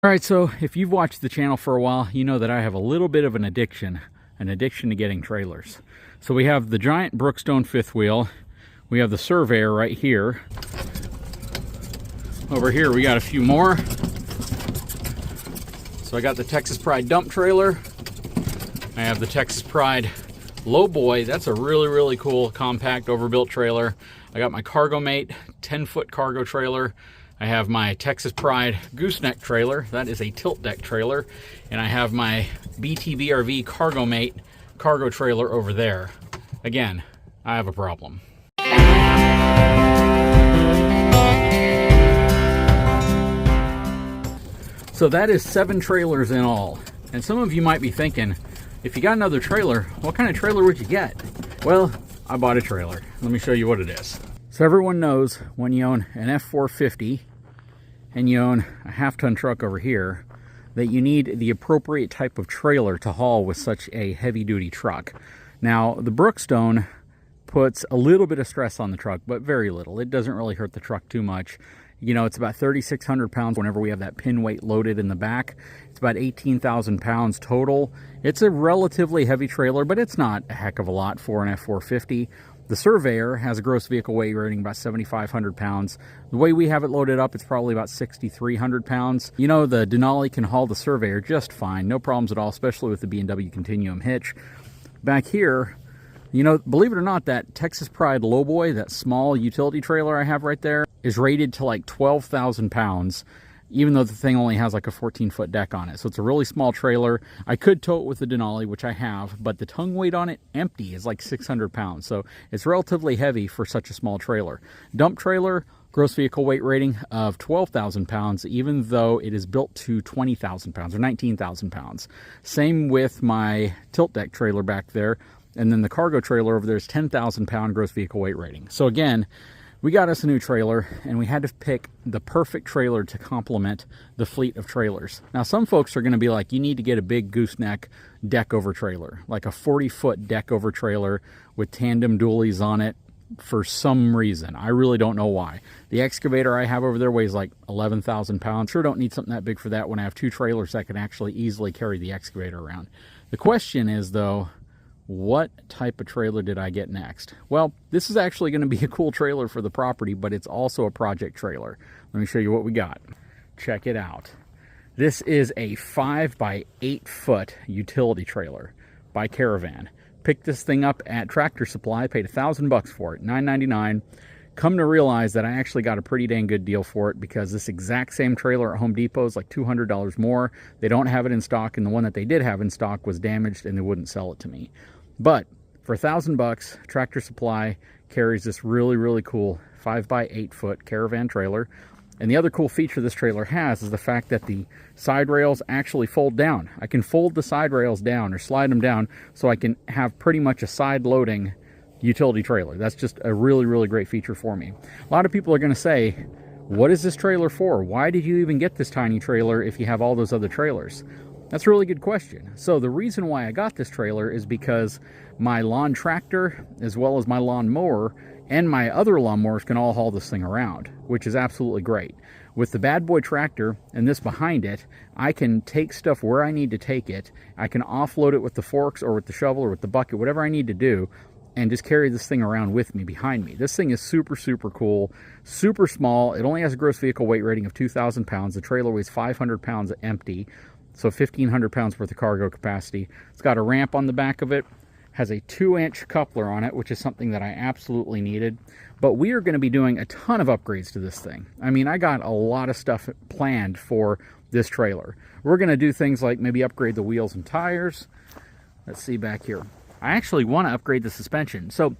All right, so if you've watched the channel for a while, you know that I have a little bit of an addiction to getting trailers. So we have the giant Brookstone fifth wheel. We have the Surveyor right here. Over here we got a few more. So I got the Texas Pride dump trailer. I have the Texas Pride Lowboy. That's a really cool compact overbuilt trailer. I got my Cargo-Mate 10-foot cargo trailer. I have my Texas Pride Gooseneck trailer. That is a tilt deck trailer. And I have my BTBRV Cargo-Mate cargo trailer over there. Again, I have a problem. So that is 7 trailers in all. And some of you might be thinking, if you got another trailer, what kind of trailer would you get? Well, I bought a trailer. Let me show you what it is. So everyone knows when you own an F450 and you own a half-ton truck over here, that you need the appropriate type of trailer to haul with such a heavy-duty truck. Now, the Brookstone puts a little bit of stress on the truck, but very little. It doesn't really hurt the truck too much. You know, it's about 3,600 pounds whenever we have that pin weight loaded in the back. It's about 18,000 pounds total. It's a relatively heavy trailer, but it's not a heck of a lot for an F450. The Surveyor has a gross vehicle weight rating about 7,500 pounds. The way we have it loaded up, it's probably about 6,300 pounds. You know, the Denali can haul the Surveyor just fine. No problems at all, especially with the B&W Continuum hitch. Back here, you know, believe it or not, that Texas Pride Lowboy, that small utility trailer I have right there, is rated to like 12,000 pounds, even though the thing only has like a 14-foot deck on it. So it's a really small trailer. I could tow it with the Denali, which I have, but the tongue weight on it, empty, is like 600 pounds. So it's relatively heavy for such a small trailer. Dump trailer, gross vehicle weight rating of 12,000 pounds, even though it is built to 20,000 pounds or 19,000 pounds. Same with my tilt deck trailer back there. And then the cargo trailer over there is 10,000 pound gross vehicle weight rating. So again, we got us a new trailer, and we had to pick the perfect trailer to complement the fleet of trailers. Now, some folks are going to be like, you need to get a big gooseneck deck over trailer, like a 40-foot deck over trailer with tandem dualies on it for some reason. I really don't know why. The excavator I have over there weighs like 11,000 pounds. Sure don't need something that big for that when I have 2 trailers that can actually easily carry the excavator around. The question is, though, what type of trailer did I get next? Well, this is actually going to be a cool trailer for the property, but it's also a project trailer. Let me show you what we got. Check it out. This is a 5x8 foot utility trailer by Caravan. Picked this thing up at Tractor Supply, paid $1,000 for it, $9.99. Come to realize that I actually got a pretty dang good deal for it, because this exact same trailer at Home Depot is like $200 more. They don't have it in stock, and the one that they did have in stock was damaged and they wouldn't sell it to me. But for $1,000, Tractor Supply carries this really cool 5x8 foot Caravan trailer. And the other cool feature this trailer has is the fact that the side rails actually fold down. I can fold the side rails down or slide them down so I can have pretty much a side loading utility trailer. That's just a really great feature for me. A lot of people are going to say, what is this trailer for? Why did you even get this tiny trailer if you have all those other trailers? That's a really good question. So the reason why I got this trailer is because my lawn tractor, as well as my lawn mower, and my other lawnmowers can all haul this thing around, which is absolutely great. With the Bad Boy tractor and this behind it, I can take stuff where I need to take it. I can offload it with the forks or with the shovel or with the bucket, whatever I need to do, and just carry this thing around with me behind me. This thing is super cool, super small. It only has a gross vehicle weight rating of 2,000 pounds. The trailer weighs 500 pounds empty. So 1,500 pounds worth of cargo capacity. It's got a ramp on the back of it, has a 2-inch coupler on it, which is something that I absolutely needed. But we are going to be doing a ton of upgrades to this thing. I mean, I got a lot of stuff planned for this trailer. We're going to do things like maybe upgrade the wheels and tires. Let's see back here. I actually want to upgrade the suspension. So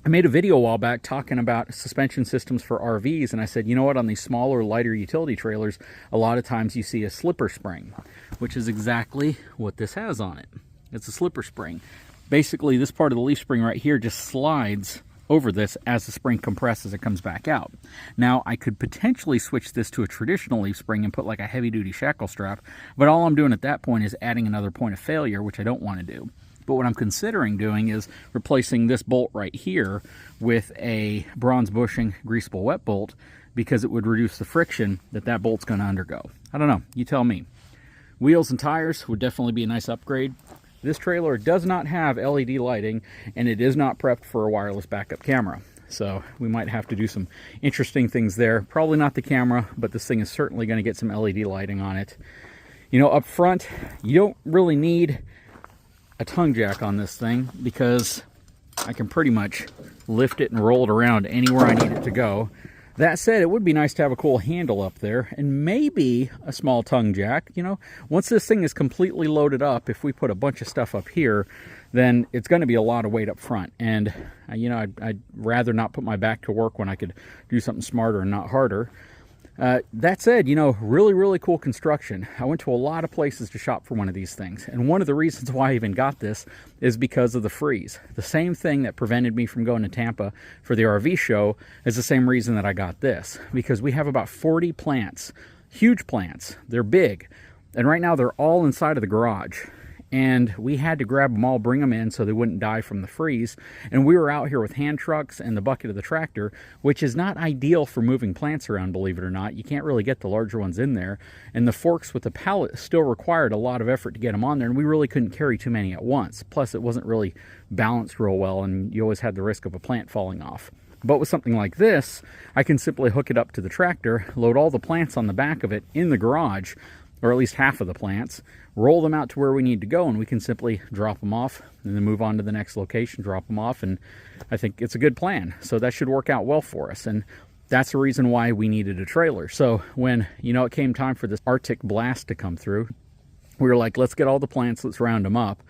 I made a video a while back talking about suspension systems for RVs, and I said, you know what, on these smaller, lighter utility trailers, a lot of times you see a slipper spring, which is exactly what this has on it. It's a slipper spring. Basically, this part of the leaf spring right here just slides over this as the spring compresses, it comes back out. Now, I could potentially switch this to a traditional leaf spring and put like a heavy-duty shackle strap, but all I'm doing at that point is adding another point of failure, which I don't want to do. But what I'm considering doing is replacing this bolt right here with a bronze bushing greasable wet bolt because it would reduce the friction that bolt's going to undergo. I don't know, you tell me. Wheels and tires would definitely be a nice upgrade. This trailer does not have LED lighting, and it is not prepped for a wireless backup camera. So we might have to do some interesting things there. Probably not the camera, but this thing is certainly going to get some LED lighting on it. You know, up front, you don't really need a tongue jack on this thing because I can pretty much lift it and roll it around anywhere I need it to go. That said, it would be nice to have a cool handle up there and maybe a small tongue jack. You know, once this thing is completely loaded up, if we put a bunch of stuff up here, then it's going to be a lot of weight up front. And, you know, I'd rather not put my back to work when I could do something smarter and not harder. That said, you know, really, really cool construction. I went to a lot of places to shop for one of these things. And one of the reasons why I even got this is because of the freeze. The same thing that prevented me from going to Tampa for the RV show is the same reason that I got this. Because we have about 40 plants, huge plants. They're big. And right now they're all inside of the garage. And we had to grab them all, bring them in so they wouldn't die from the freeze. And we were out here with hand trucks and the bucket of the tractor, which is not ideal for moving plants around, believe it or not. You can't really get the larger ones in there. And the forks with the pallet still required a lot of effort to get them on there, and we really couldn't carry too many at once. Plus, it wasn't really balanced real well, and you always had the risk of a plant falling off. But with something like this, I can simply hook it up to the tractor, load all the plants on the back of it in the garage, or at least half of the plants, roll them out to where we need to go, and we can simply drop them off and then move on to the next location, drop them off, and I think it's a good plan. So that should work out well for us, and that's the reason why we needed a trailer. So when, you know, it came time for this Arctic blast to come through, we were like, let's get all the plants, let's round them up.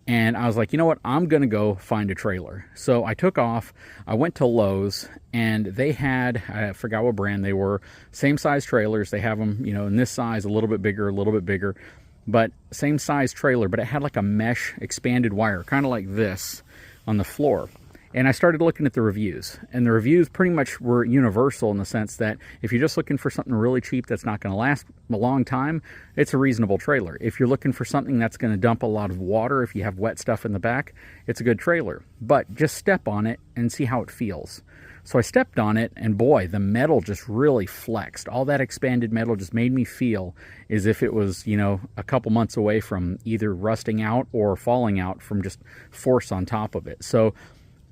And I was like, you know what, I'm going to go find a trailer. So I took off, I went to Lowe's, and they had, I forgot what brand they were, same size trailers. They have them, you know, in this size, a little bit bigger, but same size trailer, but it had like a mesh expanded wire, kind of like this on the floor. And I started looking at the reviews, and the reviews pretty much were universal in the sense that if you're just looking for something really cheap that's not going to last a long time, it's a reasonable trailer. If you're looking for something that's going to dump a lot of water, if you have wet stuff in the back, it's a good trailer. But just step on it and see how it feels. So I stepped on it, and boy, the metal just really flexed. All that expanded metal just made me feel as if it was, you know, a couple months away from either rusting out or falling out from just force on top of it. So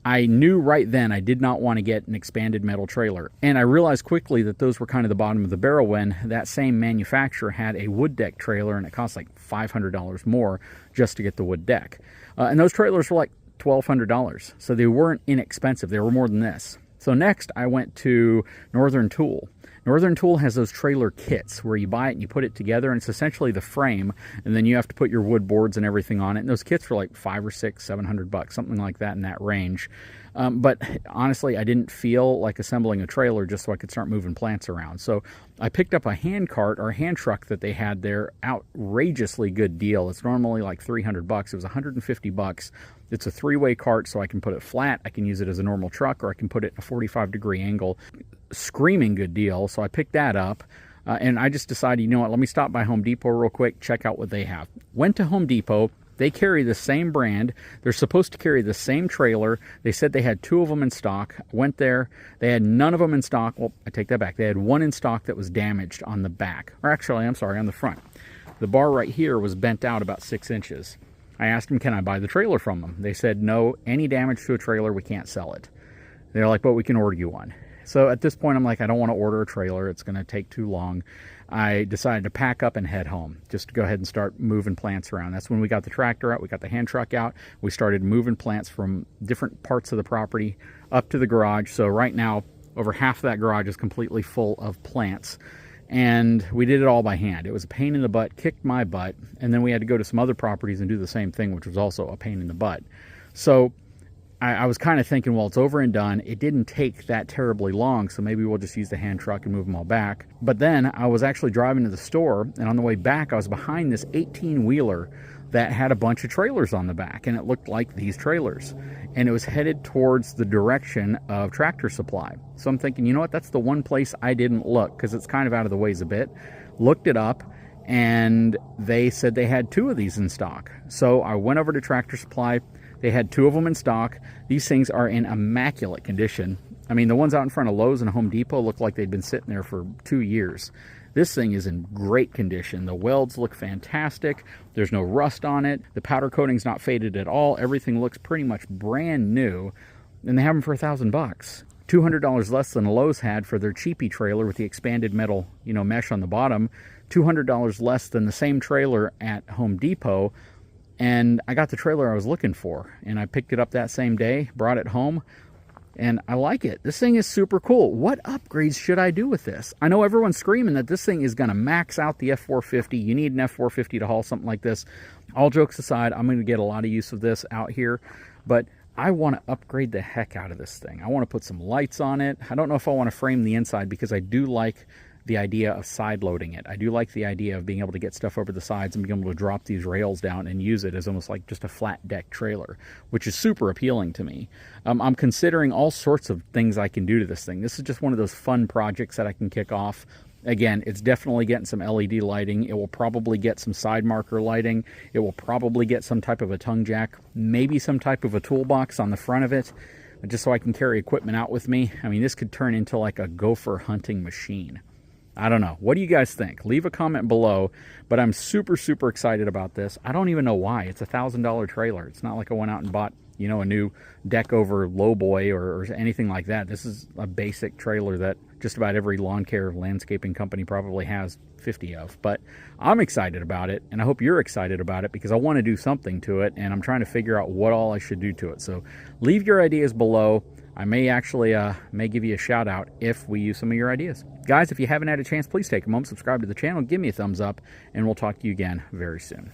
I knew right then I did not want to get an expanded metal trailer. And I realized quickly that those were kind of the bottom of the barrel when that same manufacturer had a wood deck trailer, and it cost like $500 more just to get the wood deck. And those trailers were like $1,200. So they weren't inexpensive. They were more than this. So next I went to Northern Tool. Northern Tool has those trailer kits where you buy it and you put it together, and it's essentially the frame, and then you have to put your wood boards and everything on it. And those kits were like $500 or $600, $700, something like that in that range. But honestly, I didn't feel like assembling a trailer just so I could start moving plants around. So I picked up a hand cart or a hand truck that they had there, outrageously good deal. It's normally like $300. It was $150. It's a 3-way cart, so I can put it flat, I can use it as a normal truck, or I can put it in a 45-degree angle. Screaming good deal. So I picked that up, and I just decided, you know what, let me stop by Home Depot real quick, check out what they have. Went to Home Depot. They carry the same brand. They're supposed to carry the same trailer. They said they had 2 of them in stock. I went there. They had none of them in stock. Well, I take that back. They had 1 in stock that was damaged on the back. Or actually, I'm sorry, on the front. The bar right here was bent out about 6 inches. I asked them, can I buy the trailer from them? They said, no, any damage to a trailer, we can't sell it. They're like, but we can order you one. So at this point, I'm like, I don't want to order a trailer. It's going to take too long. I decided to pack up and head home just to go ahead and start moving plants around. That's when we got the tractor out. We got the hand truck out. We started moving plants from different parts of the property up to the garage. So right now, over half of that garage is completely full of plants. And we did it all by hand. It was a pain in the butt, kicked my butt. And then we had to go to some other properties and do the same thing, which was also a pain in the butt. So I was kind of thinking, well, it's over and done. It didn't take that terribly long, so maybe we'll just use the hand truck and move them all back. But then I was actually driving to the store, and on the way back, I was behind this 18-wheeler that had a bunch of trailers on the back, and it looked like these trailers. And it was headed towards the direction of Tractor Supply. So I'm thinking, you know what, that's the one place I didn't look, because it's kind of out of the ways a bit. Looked it up, and they said they had 2 of these in stock. So I went over to Tractor Supply, They had 2 of them in stock. These things are in immaculate condition. I mean, the ones out in front of Lowe's and Home Depot look like they've been sitting there for 2 years. This thing is in great condition. The welds look fantastic. There's no rust on it. The powder coating's not faded at all. Everything looks pretty much brand new. And they have them for $1,000. $200 less than Lowe's had for their cheapy trailer with the expanded metal, mesh on the bottom. $200 less than the same trailer at Home Depot. And I got the trailer I was looking for. And I picked it up that same day, brought it home. And I like it. This thing is super cool. What upgrades should I do with this? I know everyone's screaming that this thing is going to max out the F450. You need an F450 to haul something like this. All jokes aside, I'm going to get a lot of use of this out here. But I want to upgrade the heck out of this thing. I want to put some lights on it. I don't know if I want to frame the inside because I do like the idea of side loading it. I do like the idea of being able to get stuff over the sides and being able to drop these rails down and use it as almost like just a flat deck trailer, which is super appealing to me. I'm considering all sorts of things I can do to this thing. This is just one of those fun projects that I can kick off. Again, it's definitely getting some LED lighting. It will probably get some side marker lighting. It will probably get some type of a tongue jack, maybe some type of a toolbox on the front of it, just so I can carry equipment out with me. I mean, this could turn into like a gopher hunting machine. I don't know. What do you guys think? Leave a comment below, but I'm super, super excited about this. I don't even know why. It's a $1,000 trailer. It's not like I went out and bought, a new deck over lowboy or anything like that. This is a basic trailer that just about every lawn care landscaping company probably has 50 of. But I'm excited about it, and I hope you're excited about it because I want to do something to it, and I'm trying to figure out what all I should do to it. So leave your ideas below. I may actually may give you a shout out if we use some of your ideas. Guys, if you haven't had a chance, please take a moment, subscribe to the channel, give me a thumbs up, and we'll talk to you again very soon.